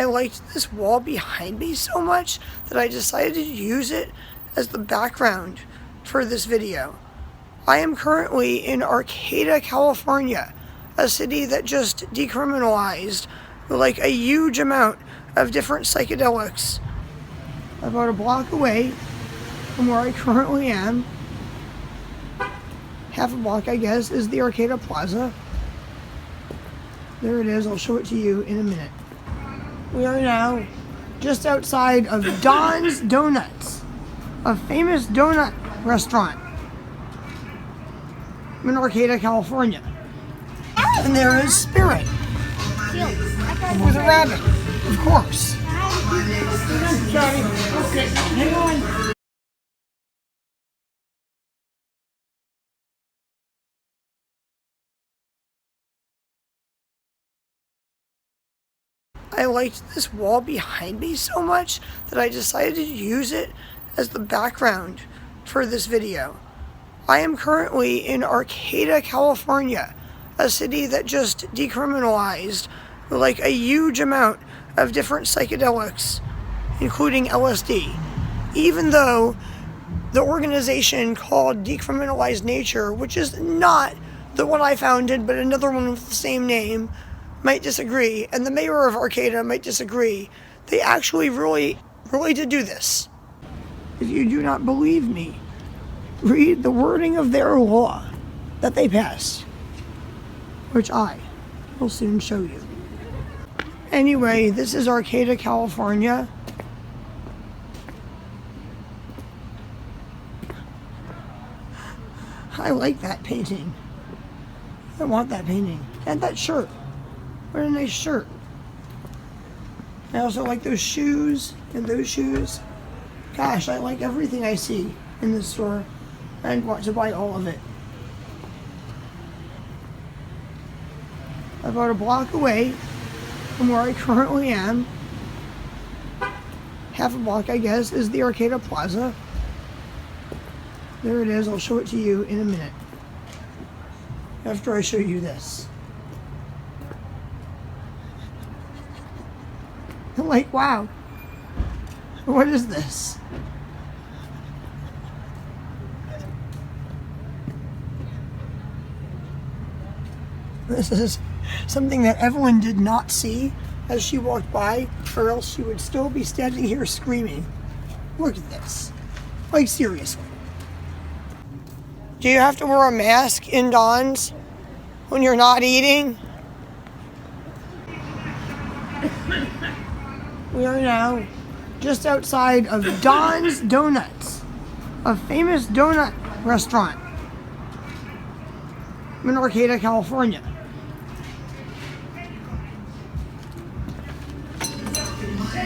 I liked this wall behind me so much that I decided to use it as the background for this video. I am currently in Arcata, California, a city that just decriminalized like a huge amount of different psychedelics. About a block away from where I currently am, half a block I guess, is the Arcata Plaza. There it is, I'll show it to you in a minute. We are now just outside of Don's Donuts, a famous donut restaurant in Arcata, California. And there is Spirit with a rabbit, of course. Okay, hang on. I liked this wall behind me so much that I decided to use it as the background for this video. I am currently in Arcata, California, a city that just decriminalized like a huge amount of different psychedelics, including LSD. Even though the organization called Decriminalize Nature, which is not the one I founded, but another one with the same name, might disagree, and the mayor of Arcata might disagree, they actually really did do this. If you do not believe me, read the wording of their law that they passed, which I will soon show you. Anyway, this is Arcata, California. I like that painting. I want that painting. And that shirt. What a nice shirt. I also like those shoes and those shoes. Gosh, I like everything I see in this store and want to buy all of it. About a block away from where I currently am, half a block I guess, is the Arcata Plaza. There it is, I'll show it to you in a minute after I show you this. Like, wow, what is this? This is something that Evelyn did not see as she walked by, or else she would still be standing here screaming. Look at this. Like, seriously. Do you have to wear a mask in Don's when you're not eating? We are now just outside of Don's Donuts, a famous donut restaurant in Arcata, California.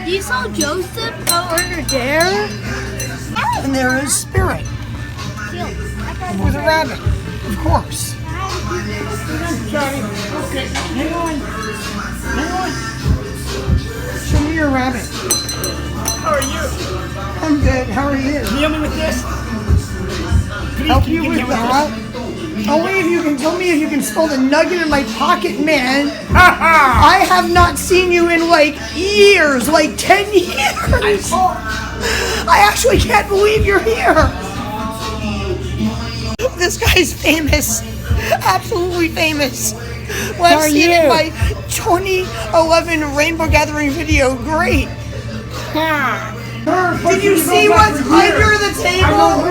You saw Joseph over there? And there is Spirit with a rabbit, of course. Okay, hang on. Show me your rabbit. How are you? I'm good. How are you? Can you help me with this? Help you with that? Only if you can tell me if you can spell the nugget in my pocket, man. I have not seen you in like years, like 10 years. I actually can't believe you're here. This guy's famous. Absolutely famous. Last seen in my 2011 Rainbow Gathering video. Great. Did you see what's under the table?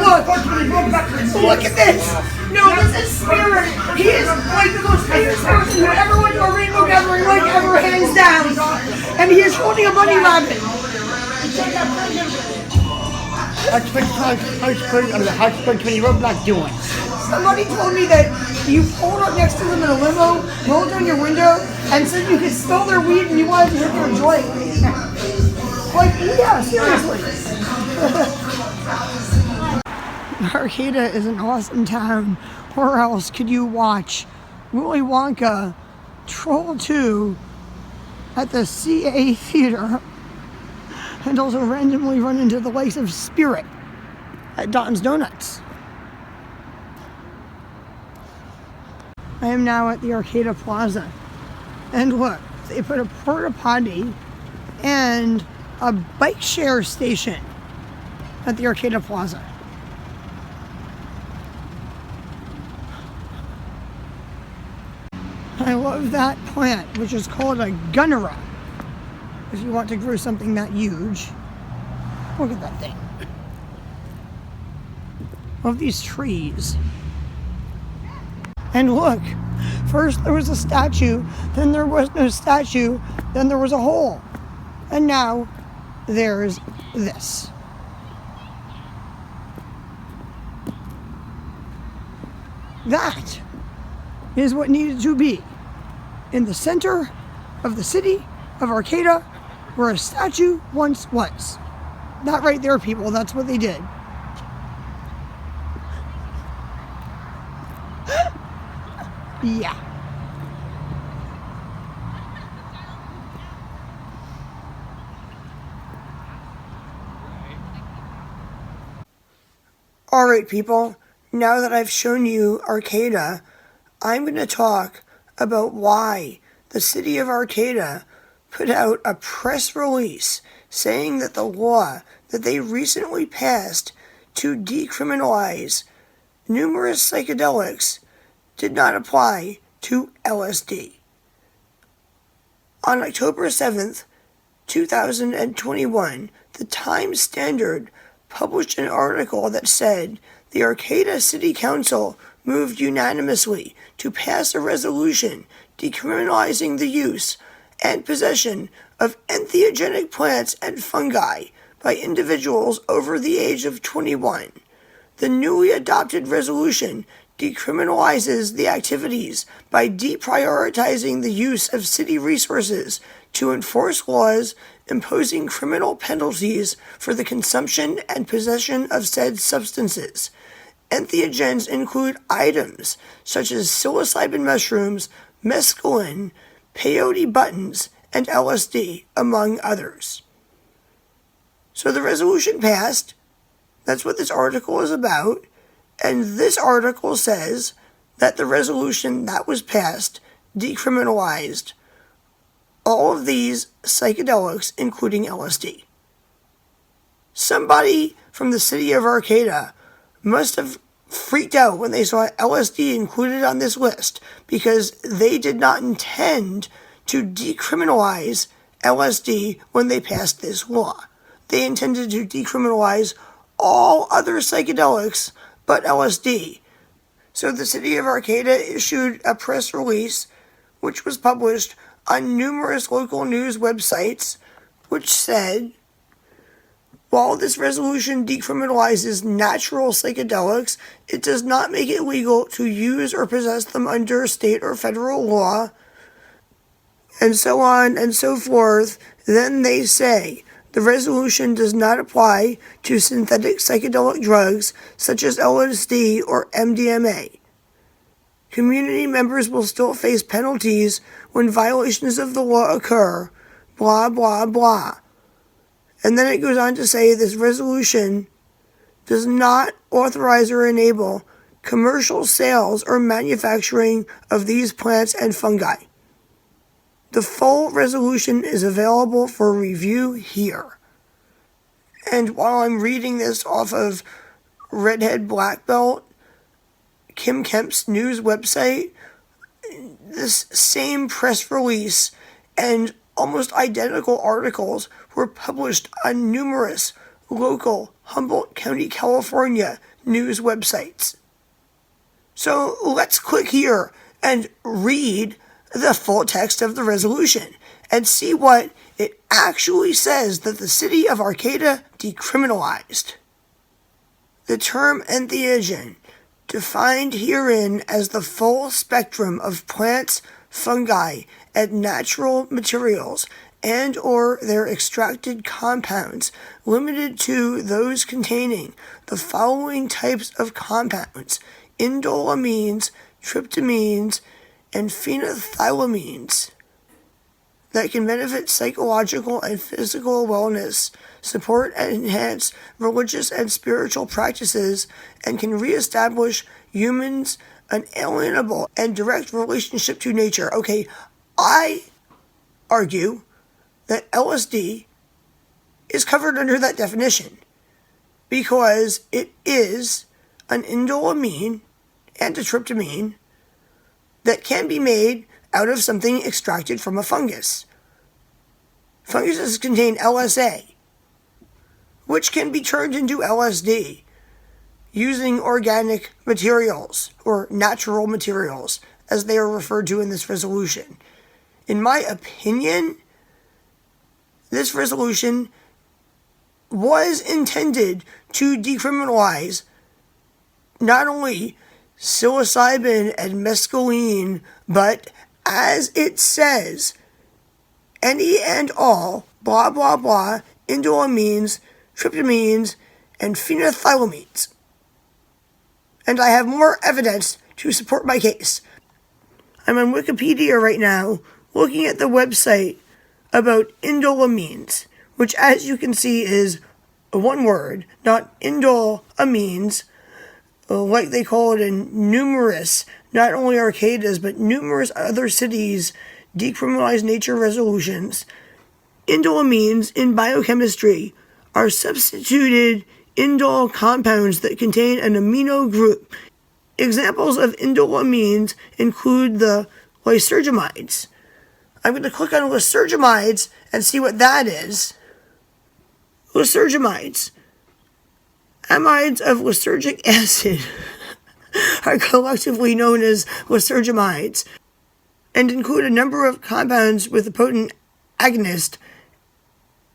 Look at this. No, this is Spirit. He is like the most famous person who ever went to a Rainbow Gathering, like ever, hands down. And he is holding a bunny rabbit. How's 20 Roblox doing? Somebody told me that you pulled up next to them in a limo, rolled down your window, and said you could smell their weed and you wanted to hit their joint. Like, yeah, seriously. Arcata is an awesome town. Where else could you watch Willy Wonka, Troll 2 at the CA Theater, and also randomly run into the likes of Spirit at Don's Donuts? I am now at the Arcata Plaza, and look, they put a porta potty and a bike share station at the Arcata Plaza. I love that plant, which is called a gunnera. If you want to grow something that huge. Look at that thing. Love these trees. And look, first there was a statue, then there was no statue, then there was a hole. And now there's this. That is what needed to be in the center of the city of Arcata, where a statue once was. That right there, people, that's what they did. Yeah. Alright, people, now that I've shown you Arcata, I'm going to talk about why the city of Arcata put out a press release saying that the law that they recently passed to decriminalize numerous psychedelics did not apply to LSD. On October 7th, 2021, the Times Standard published an article that said the Arcata City Council moved unanimously to pass a resolution decriminalizing the use and possession of entheogenic plants and fungi by individuals over the age of 21. The newly adopted resolution decriminalizes the activities by deprioritizing the use of city resources to enforce laws imposing criminal penalties for the consumption and possession of said substances. Entheogens include items such as psilocybin mushrooms, mescaline, peyote buttons, and LSD, among others. So the resolution passed. That's what this article is about. And this article says that the resolution that was passed decriminalized all of these psychedelics, including LSD. Somebody from the city of Arcata must have freaked out when they saw LSD included on this list, because they did not intend to decriminalize LSD when they passed this law. They intended to decriminalize all other psychedelics but LSD. So the city of Arcata issued a press release, which was published on numerous local news websites, which said, while this resolution decriminalizes natural psychedelics, it does not make it legal to use or possess them under state or federal law, and so on and so forth. Then they say, the resolution does not apply to synthetic psychedelic drugs such as LSD or MDMA. Community members will still face penalties when violations of the law occur, blah, blah, blah. And then it goes on to say this resolution does not authorize or enable commercial sales or manufacturing of these plants and fungi. The full resolution is available for review here. And while I'm reading this off of Redhead Black Belt, Kim Kemp's news website, this same press release and almost identical articles were published on numerous local Humboldt County, California news websites. So let's click here and read the full text of the resolution and see what it actually says that the city of Arcata decriminalized. The term entheogen, defined herein as the full spectrum of plants, fungi, and natural materials and or their extracted compounds, limited to those containing the following types of compounds: indolamines, tryptamines, and phenethylamines, that can benefit psychological and physical wellness, support and enhance religious and spiritual practices, and can reestablish humans' unalienable and direct relationship to nature. Okay, I argue that LSD is covered under that definition because it is an indoleamine and a tryptamine that can be made out of something extracted from a fungus. Funguses contain LSA, which can be turned into LSD using organic materials, or natural materials, as they are referred to in this resolution. In my opinion, this resolution was intended to decriminalize not only psilocybin and mescaline, but, as it says, any and all blah blah blah indoleamines, tryptamines, and phenethylamines. And I have more evidence to support my case. I'm on Wikipedia right now looking at the website about indoleamines, which, as you can see, is one word, not indoleamines, like they call it in numerous, not only Arcatas, but numerous other cities' decriminalized nature resolutions. Indoleamines in biochemistry are substituted indole compounds that contain an amino group. Examples of indoleamines include the lysergamides. I'm going to click on lysergamides and see what that is. Lysergamides. Amides of lysergic acid are collectively known as lysergamides and include a number of compounds with a potent agonist,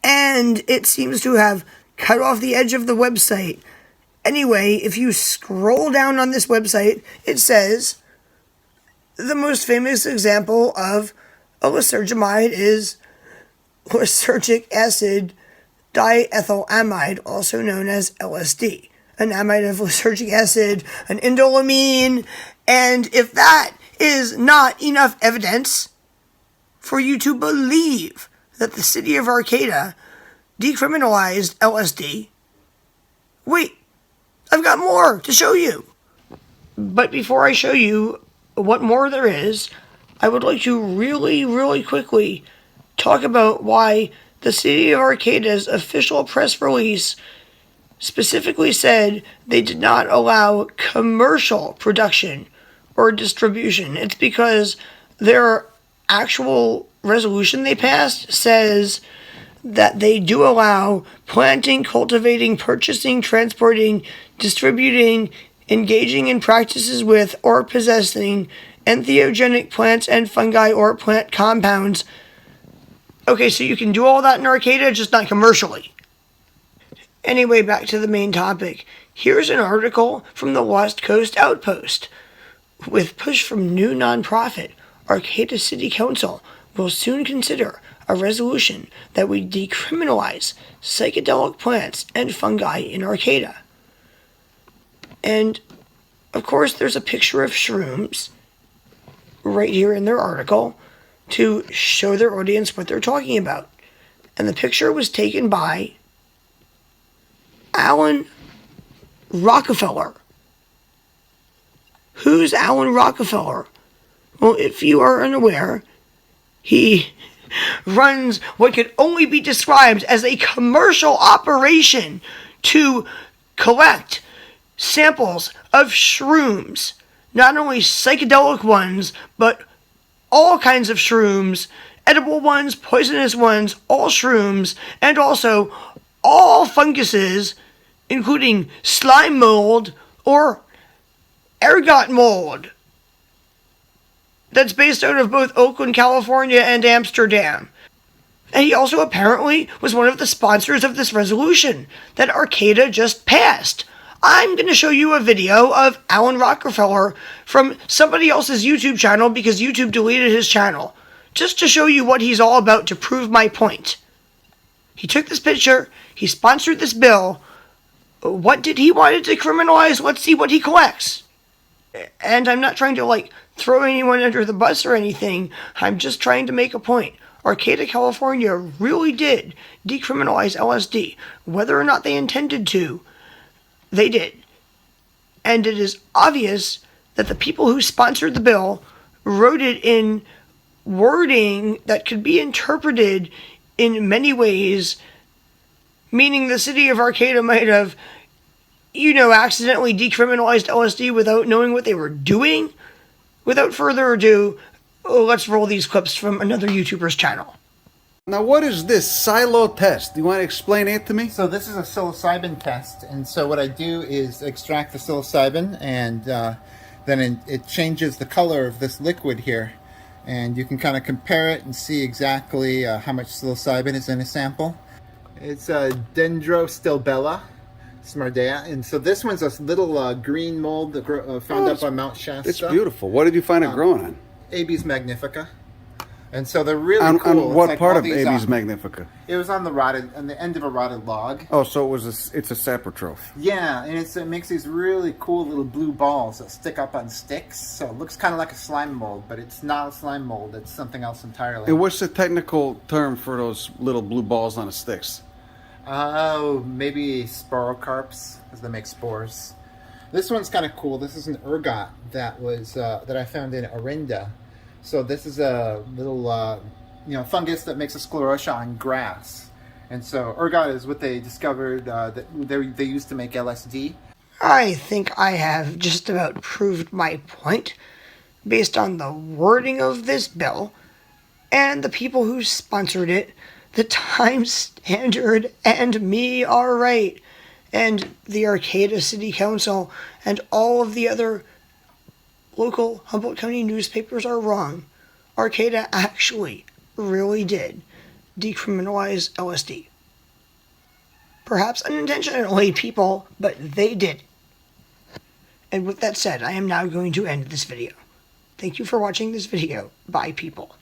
and it seems to have cut off the edge of the website. Anyway, if you scroll down on this website, it says the most famous example of a lysergamide is lysergic acid diethylamide, also known as LSD, an amide of lysergic acid, an indoleamine, and if that is not enough evidence for you to believe that the city of Arcata decriminalized LSD, wait, I've got more to show you. But before I show you what more there is, I would like to really quickly talk about why the city of Arcata's official press release specifically said they did not allow commercial production or distribution. It's because their actual resolution they passed says that they do allow planting, cultivating, purchasing, transporting, distributing, engaging in practices with, or possessing entheogenic plants and fungi or plant compounds. Okay, so you can do all that in Arcata, just not commercially. Anyway, back to the main topic. Here's an article from the West Coast Outpost. With push from new nonprofit, Arcata City Council will soon consider a resolution that would decriminalize psychedelic plants and fungi in Arcata. And, of course, there's a picture of shrooms right here in their article to show their audience what they're talking about. And the picture was taken by Alan Rockefeller. Who's Alan Rockefeller? Well, if you are unaware, he runs what could only be described as a commercial operation to collect samples of shrooms. Not only psychedelic ones, but all kinds of shrooms, edible ones, poisonous ones, all shrooms, and also all funguses, including slime mold or ergot mold, that's based out of both Oakland, California and Amsterdam. And he also apparently was one of the sponsors of this resolution that Arcata just passed. I'm going to show you a video of Alan Rockefeller from somebody else's YouTube channel because YouTube deleted his channel, just to show you what he's all about to prove my point. He took this picture, he sponsored this bill. What did he want to decriminalize? Let's see what he collects. And I'm not trying to, throw anyone under the bus or anything. I'm just trying to make a point. Arcata, California really did decriminalize LSD. Whether or not they intended to, they did. And it is obvious that the people who sponsored the bill wrote it in wording that could be interpreted in many ways, meaning the city of Arcata might have, accidentally decriminalized LSD without knowing what they were doing. Without further ado, let's roll these clips from another YouTuber's channel. Now, what is this silo test? Do you want to explain it to me? So this is a psilocybin test, and so what I do is extract the psilocybin, and then it changes the color of this liquid here, and you can kind of compare it and see exactly how much psilocybin is in a sample. It's Dendrostilbella smardea, and so this one's a little green mold that found up on Mount Shasta. It's beautiful. What did you find it growing on? Abies magnifica. And so they're really cool. On what like part of these, Abies magnifica? It was on the end of a rotted log. Oh, so it's a saprotroph. Yeah, and it makes these really cool little blue balls that stick up on sticks. So it looks kind of like a slime mold, but it's not a slime mold. It's something else entirely. And what's the technical term for those little blue balls on the sticks? Oh, maybe sporocarps, because they make spores. This one's kind of cool. This is an ergot that I found in Orinda. So this is a little, fungus that makes a sclerotia on grass. And so ergot is what they discovered that they used to make LSD. I think I have just about proved my point based on the wording of this bill and the people who sponsored it. The Times Standard and me are right. And the Arcata City Council and all of the other local Humboldt County newspapers are wrong. Arcata actually really did decriminalize LSD. Perhaps unintentionally, people, but they did. And with that said, I am now going to end this video. Thank you for watching this video. Bye, people.